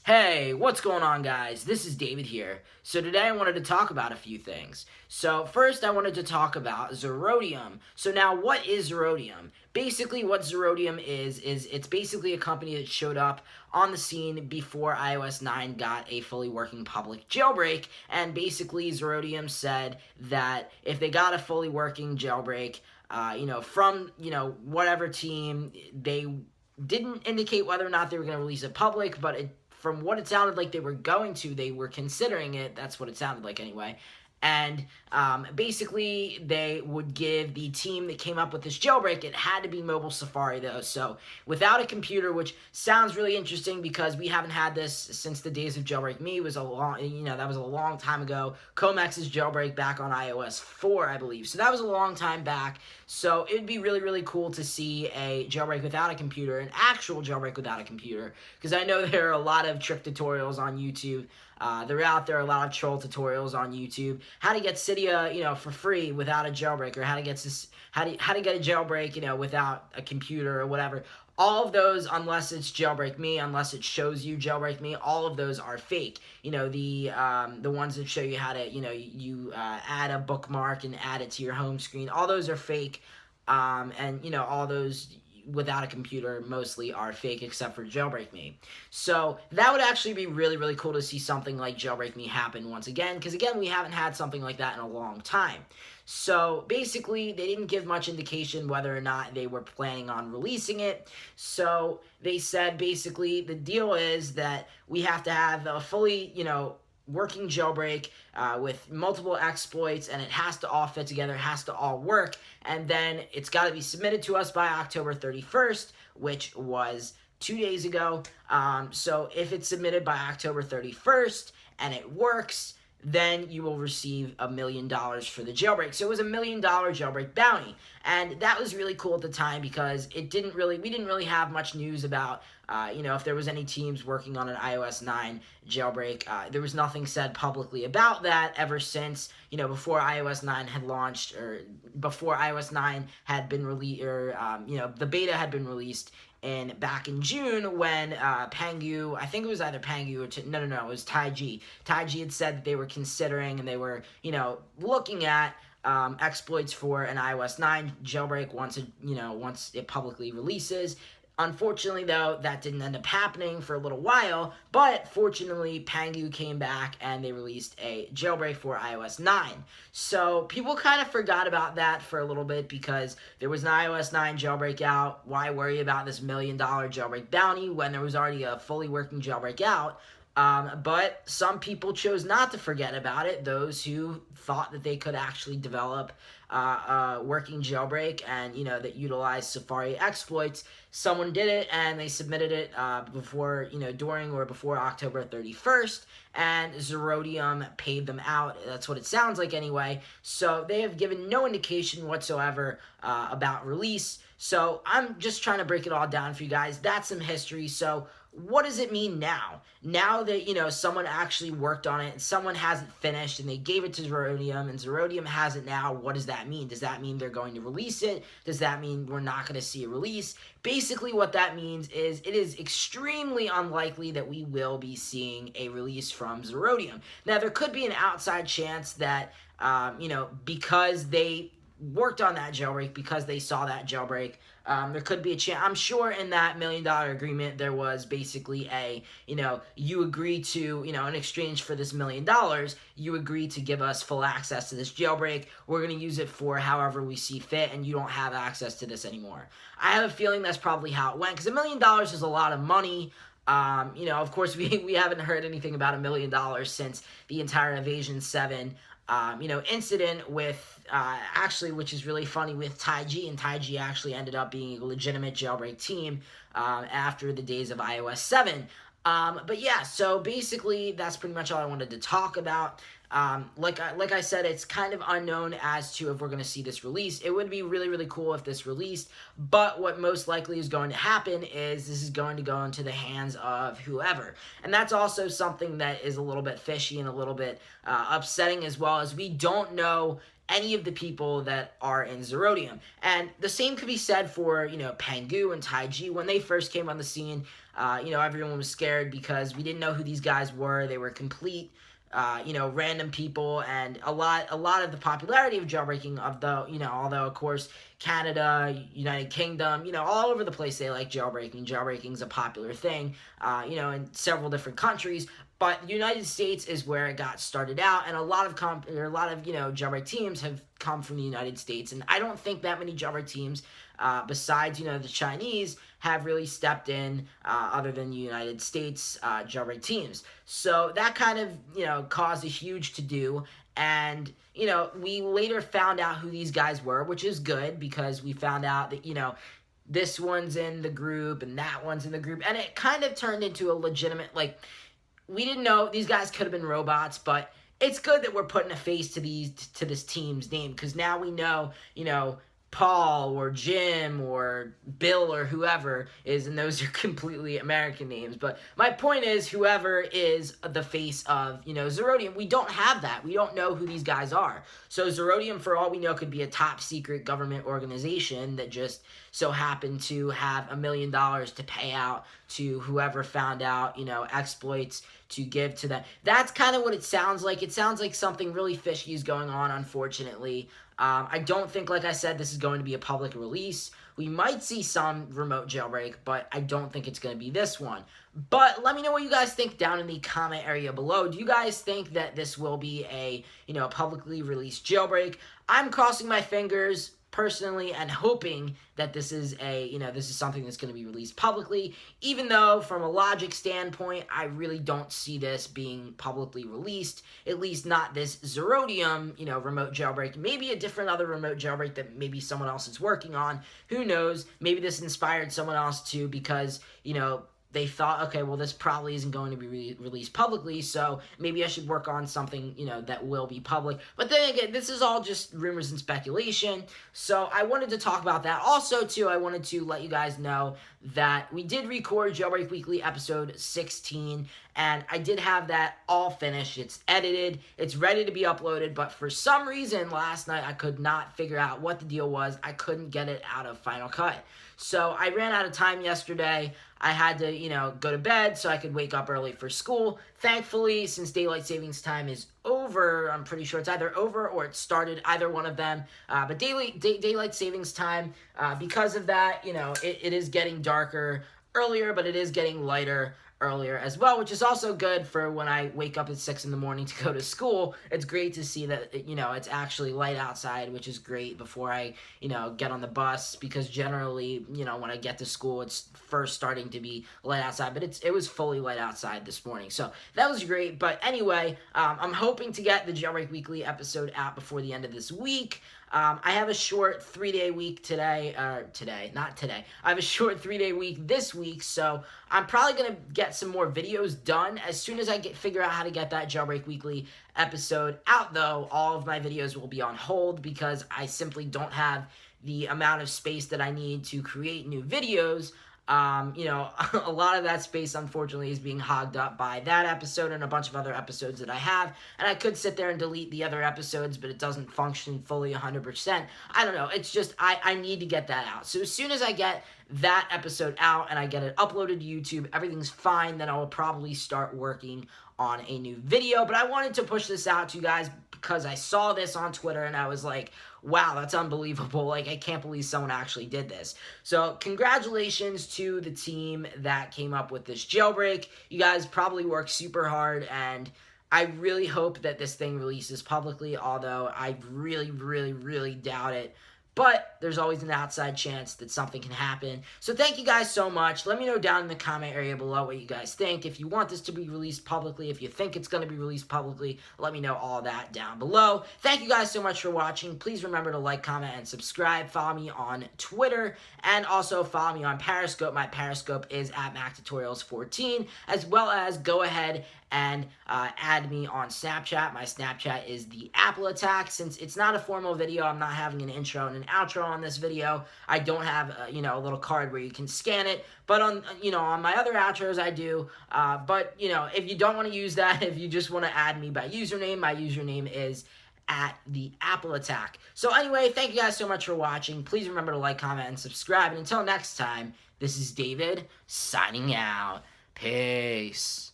Hey, what's going on, guys? This is David here. So today I wanted to talk about a few things. So first I wanted to talk about Zerodium. So now what is Zerodium? Basically what Zerodium is it's basically a company that showed up on the scene before iOS 9 got a fully working public jailbreak, and basically Zerodium said that if they got a fully working jailbreak, from, whatever team, they didn't indicate whether or not they were going to release it public, but from what it sounded like they were considering it. That's what it sounded like anyway. And basically, they would give the team that came up with this jailbreak, it had to be mobile Safari though. So without a computer, which sounds really interesting because we haven't had this since the days of Jailbreak Me. That was a long time ago. Comex's jailbreak back on iOS 4, I believe. So that was a long time back. So it'd be really, really cool to see a jailbreak without a computer, an actual jailbreak without a computer, because I know there are a lot of trick tutorials on YouTube. They're out there, a lot of troll tutorials on YouTube. How to get Cydia, for free without a jailbreak, or how to get a jailbreak, without a computer or whatever. All of those, unless it's Jailbreak Me, unless it shows you Jailbreak Me, all of those are fake. The ones that show you how to, you add a bookmark and add it to your home screen. All those are fake, and all those without a computer mostly are fake, except for Jailbreak Me. So that would actually be really, really cool to see something like Jailbreak Me happen once again, because again, we haven't had something like that in a long time. So basically, they didn't give much indication whether or not they were planning on releasing it. So they said basically the deal is that we have to have a fully, working jailbreak with multiple exploits, and it has to all fit together, it has to all work, and then it's got to be submitted to us by October 31st, which was 2 days ago. So if it's submitted by October 31st and it works, then you will receive $1 million for the jailbreak. So it was $1 million jailbreak bounty, and that was really cool at the time because we didn't really have much news about if there was any teams working on an iOS 9 jailbreak. There was nothing said publicly about that ever since before iOS 9 had launched, or before iOS 9 had been released, or the beta had been released back in June, when Pangu, I think it was either Pangu or it was Taiji. Taiji had said that they were considering, and they were looking at exploits for an iOS 9 jailbreak once it publicly releases. Unfortunately, though, that didn't end up happening for a little while, but fortunately, Pangu came back and they released a jailbreak for iOS 9. So people kind of forgot about that for a little bit because there was an iOS 9 jailbreak out. Why worry about this $1 million jailbreak bounty when there was already a fully working jailbreak out? But some people chose not to forget about it, those who thought that they could actually develop a working jailbreak and, that utilized Safari exploits. Someone did it, and they submitted it during or before October 31st, and Zerodium paid them out. That's what it sounds like anyway. So they have given no indication whatsoever about release. So I'm just trying to break it all down for you guys. That's some history. So what does it mean now? Now that, someone actually worked on it and someone hasn't finished and they gave it to Zerodium and Zerodium has it now, what does that mean? Does that mean they're going to release it? Does that mean we're not going to see a release? Basically, what that means is it is extremely unlikely that we will be seeing a release from Zerodium. Now, there could be an outside chance that, because they worked on that jailbreak, because they saw that jailbreak, there could be a chance. I'm sure in that $1 million agreement there was basically you agree to, in exchange for this $1 million, you agree to give us full access to this jailbreak. We're going to use it for however we see fit, and you don't have access to this anymore. I have a feeling that's probably how it went, because $1 million is a lot of money. Of course, we haven't heard anything about $1 million since the entire Evasion 7 incident with, actually, which is really funny, with Taiji, and Taiji actually ended up being a legitimate jailbreak team after the days of iOS 7. But yeah, so basically, that's pretty much all I wanted to talk about. Like I said, it's kind of unknown as to if we're going to see this release. It would be really, really cool if this released, but what most likely is going to happen is this is going to go into the hands of whoever. And that's also something that is a little bit fishy and a little bit upsetting, as well, as we don't know any of the people that are in Zerodium. And the same could be said for, Pangu and Taiji. When they first came on the scene, everyone was scared because we didn't know who these guys were. They were complete random people, and a lot of the popularity of jailbreaking, although of course Canada, United Kingdom, all over the place they like jailbreaking. Jailbreaking is a popular thing, in several different countries. But the United States is where it got started out, and a lot of jailbreak teams have come from the United States, and I don't think that many jailbreak teams, besides the Chinese, have really stepped in other than the United States jailbreak teams. So that kind of caused a huge to-do, and we later found out who these guys were, which is good because we found out that this one's in the group and that one's in the group, and it kind of turned into a legitimate, we didn't know these guys could have been robots, but it's good that we're putting a face to this team's name, because now we know, Paul or Jim or Bill or whoever is, and those are completely American names. But my point is, whoever is the face of, Zerodium, we don't have that. We don't know who these guys are. So Zerodium, for all we know, could be a top secret government organization that just so happened to have $1 million to pay out to whoever found out, exploits to give to them. That's kind of what it sounds like. It sounds like something really fishy is going on, unfortunately. I don't think, like I said, this is going to be a public release. We might see some remote jailbreak, but I don't think it's going to be this one. But let me know what you guys think down in the comment area below. Do you guys think that this will be a publicly released jailbreak? I'm crossing my fingers personally and hoping that this is this is something that's going to be released publicly, even though from a logic standpoint I really don't see this being publicly released, at least not this Zerodium remote jailbreak. Maybe a different other remote jailbreak that maybe someone else is working on. Who knows? Maybe this inspired someone else too, because they thought, okay, well, this probably isn't going to be released publicly, so maybe I should work on something, that will be public. But then again, this is all just rumors and speculation, so I wanted to talk about that. Also, too, I wanted to let you guys know that we did record Jailbreak Weekly episode 16, and I did have that all finished. It's edited, it's ready to be uploaded, but for some reason, last night, I could not figure out what the deal was. I couldn't get it out of Final Cut. So I ran out of time yesterday. I had to, go to bed so I could wake up early for school. Thankfully, since daylight savings time is over, I'm pretty sure it's either over or it started, either one of them. But daylight savings time, because of that, it is getting darker earlier, but it is getting lighter earlier as well, which is also good for when I wake up at 6 in the morning to go to school. It's great to see that, it's actually light outside, which is great before I, get on the bus, because generally, when I get to school, it's first starting to be light outside, but it was fully light outside this morning. So that was great. But anyway, I'm hoping to get the Jailbreak Weekly episode out before the end of this week. I have a short 3-day week today. I have a short 3-day week this week, so I'm probably going to get some more videos done. As soon as I figure out how to get that Jailbreak Weekly episode out, though, all of my videos will be on hold because I simply don't have the amount of space that I need to create new videos. A lot of that space, unfortunately, is being hogged up by that episode and a bunch of other episodes that I have, and I could sit there and delete the other episodes, but it doesn't function fully 100%. I don't know. It's just, I need to get that out. So as soon as I get that episode out and I get it uploaded to YouTube, everything's fine, then I will probably start working on a new video. But I wanted to push this out to you guys because I saw this on Twitter and I was like, wow, that's unbelievable. I can't believe someone actually did this. So congratulations to the team that came up with this jailbreak. You guys probably worked super hard, and I really hope that this thing releases publicly, although I really, really, really doubt it. But there's always an outside chance that something can happen. So thank you guys so much. Let me know down in the comment area below what you guys think. If you want this to be released publicly, if you think it's going to be released publicly, let me know all that down below. Thank you guys so much for watching. Please remember to like, comment, and subscribe. Follow me on Twitter, and also follow me on Periscope. My Periscope is at MacTutorials14, as well as go ahead and add me on Snapchat. My Snapchat is the Apple Attack. Since it's not a formal video, I'm not having an intro and an outro on this video. I don't have a little card where you can scan it, but on on my other outros I do. But if you don't want to use that, if you just want to add me by username, my username is at the Apple attack. So anyway, thank you guys so much for watching. Please remember to like, comment, and subscribe. And until next time, this is David signing out. Peace.